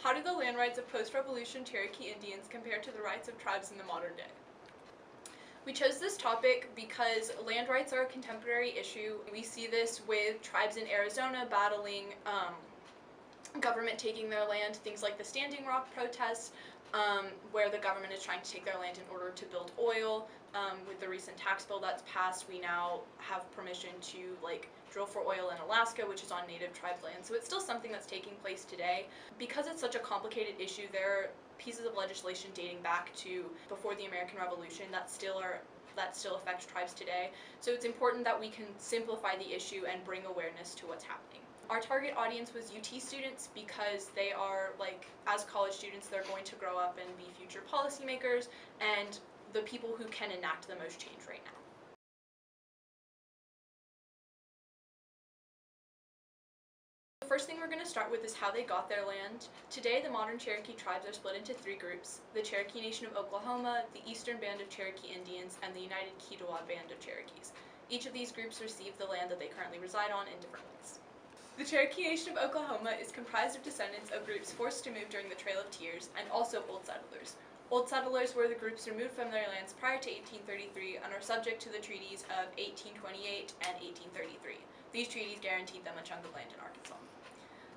How do the land rights of post-revolution Cherokee Indians compare to the rights of tribes in the modern day? We chose this topic because land rights are a contemporary issue. We see this with tribes in Arizona battling government taking their land, things like the Standing Rock protests, where the government is trying to take their land in order to build oil. With the recent tax bill that's passed, we now have permission to drill for oil in Alaska, which is on native tribes land. So it's still something that's taking place today. Because it's such a complicated issue, there are pieces of legislation dating back to before the American Revolution that still affect tribes today. So it's important that we can simplify the issue and bring awareness to what's happening. Our target audience was UT students because they are, as college students, they're going to grow up and be future policymakers and the people who can enact the most change right now. The first thing we're going to start with is how they got their land. Today, the modern Cherokee tribes are split into three groups: the Cherokee Nation of Oklahoma, the Eastern Band of Cherokee Indians, and the United Kiowa Band of Cherokees. Each of these groups received the land that they currently reside on in different ways. The Cherokee Nation of Oklahoma is comprised of descendants of groups forced to move during the Trail of Tears and also Old Settlers. Old Settlers were the groups removed from their lands prior to 1833 and are subject to the treaties of 1828 and 1833. These treaties guaranteed them a chunk of land in Arkansas.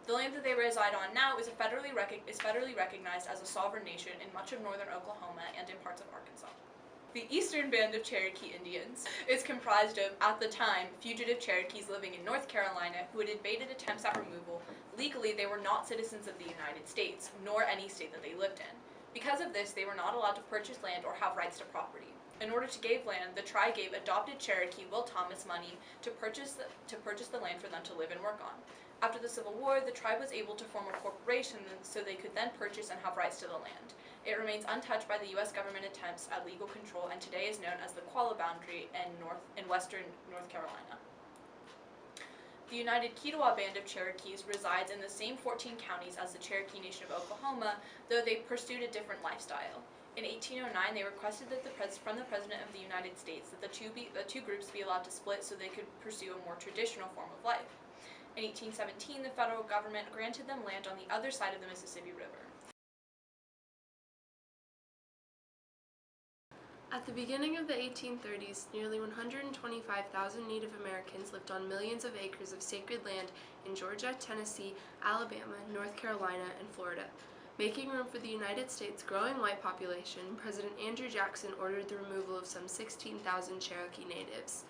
The land that they reside on now is federally recognized as a sovereign nation in much of northern Oklahoma and in parts of Arkansas. The Eastern Band of Cherokee Indians is comprised of, at the time, fugitive Cherokees living in North Carolina who had evaded attempts at removal. Legally, they were not citizens of the United States, nor any state that they lived in. Because of this, they were not allowed to purchase land or have rights to property. In order to gain land, the tribe gave adopted Cherokee Will Thomas money to purchase the land for them to live and work on. After the Civil War, the tribe was able to form a corporation so they could then purchase and have rights to the land. It remains untouched by the U.S. government attempts at legal control and today is known as the Qualla Boundary in western North Carolina. The United Kiowa Band of Cherokees resides in the same 14 counties as the Cherokee Nation of Oklahoma, though they pursued a different lifestyle. In 1809, they requested from the President of the United States that the two groups be allowed to split so they could pursue a more traditional form of life. In 1817, the federal government granted them land on the other side of the Mississippi River. At the beginning of the 1830s, nearly 125,000 Native Americans lived on millions of acres of sacred land in Georgia, Tennessee, Alabama, North Carolina, and Florida. Making room for the United States' growing white population, President Andrew Jackson ordered the removal of some 16,000 Cherokee natives.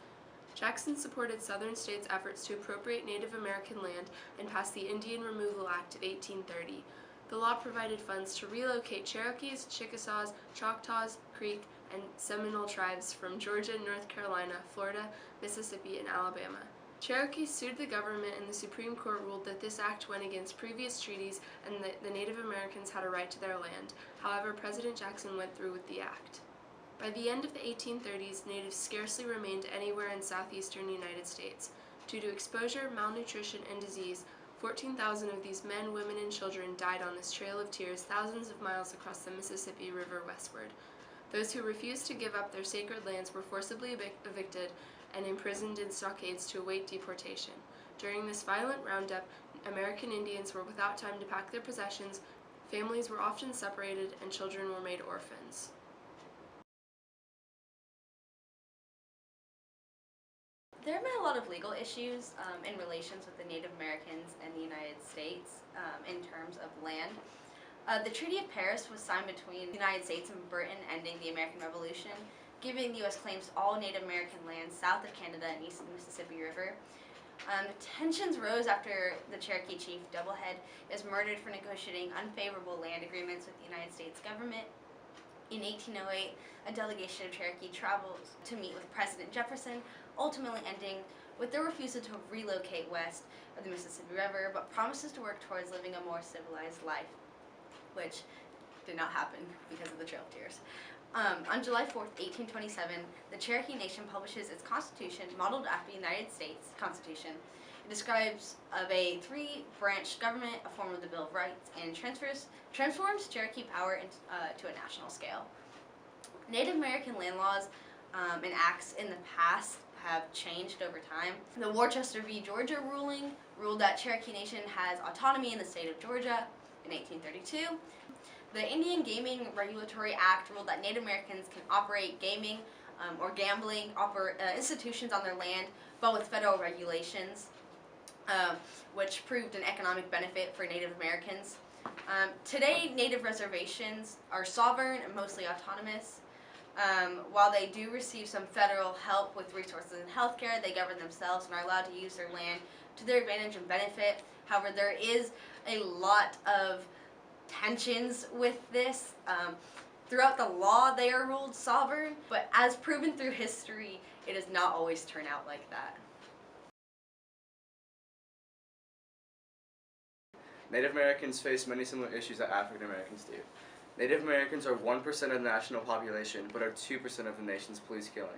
Jackson supported Southern states' efforts to appropriate Native American land and passed the Indian Removal Act of 1830. The law provided funds to relocate Cherokees, Chickasaws, Choctaws, Creek, and Seminole tribes from Georgia, North Carolina, Florida, Mississippi, and Alabama. Cherokees sued the government and the Supreme Court ruled that this act went against previous treaties and that the Native Americans had a right to their land. However, President Jackson went through with the act. By the end of the 1830s, natives scarcely remained anywhere in southeastern United States. Due to exposure, malnutrition, and disease, 14,000 of these men, women, and children died on this Trail of Tears thousands of miles across the Mississippi River westward. Those who refused to give up their sacred lands were forcibly evicted and imprisoned in stockades to await deportation. During this violent roundup, American Indians were without time to pack their possessions, families were often separated, and children were made orphans. There have been a lot of legal issues in relations with the Native Americans and the United States in terms of land. The Treaty of Paris was signed between the United States and Britain, ending the American Revolution, giving the U.S. claims to all Native American lands south of Canada and east of the Mississippi River. Tensions rose after the Cherokee chief Doublehead is murdered for negotiating unfavorable land agreements with the United States government. In 1808, a delegation of Cherokee traveled to meet with President Jefferson, ultimately ending with their refusal to relocate west of the Mississippi River, but promises to work towards living a more civilized life, which did not happen because of the Trail of Tears. On July 4th, 1827, the Cherokee Nation publishes its constitution, modeled after the United States Constitution. It describes of a three-branch government, a form of the Bill of Rights, and transforms Cherokee power to a national scale. Native American land laws and acts in the past have changed over time. The Worcester v. Georgia ruling ruled that Cherokee Nation has autonomy in the state of Georgia. in 1832. The Indian Gaming Regulatory Act ruled that Native Americans can operate gaming or gambling institutions on their land, but with federal regulations, which proved an economic benefit for Native Americans. Today, Native reservations are sovereign and mostly autonomous. While they do receive some federal help with resources and healthcare, they govern themselves and are allowed to use their land to their advantage and benefit. However, there is a lot of tensions with this. Throughout the law, they are ruled sovereign, but as proven through history, it does not always turn out like that. Native Americans face many similar issues that African Americans do. Native Americans are 1% of the national population, but are 2% of the nation's police killing.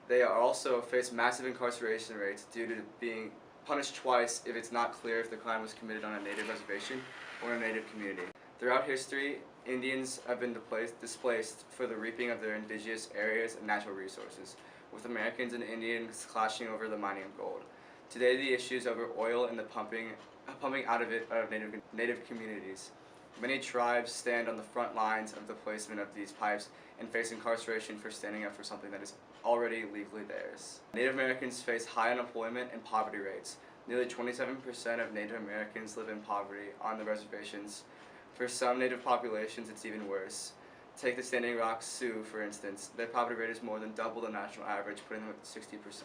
They also face massive incarceration rates due to being punished twice if it's not clear if the crime was committed on a Native reservation or in a Native community. Throughout history, Indians have been displaced for the reaping of their indigenous areas and natural resources, with Americans and Indians clashing over the mining of gold. Today, the issues over oil and the pumping out of Native communities. Many tribes stand on the front lines of the placement of these pipes and face incarceration for standing up for something that is already legally theirs. Native Americans face high unemployment and poverty rates. Nearly 27% of Native Americans live in poverty on the reservations. For some Native populations, it's even worse. Take the Standing Rock Sioux, for instance. Their poverty rate is more than double the national average, putting them at 60%.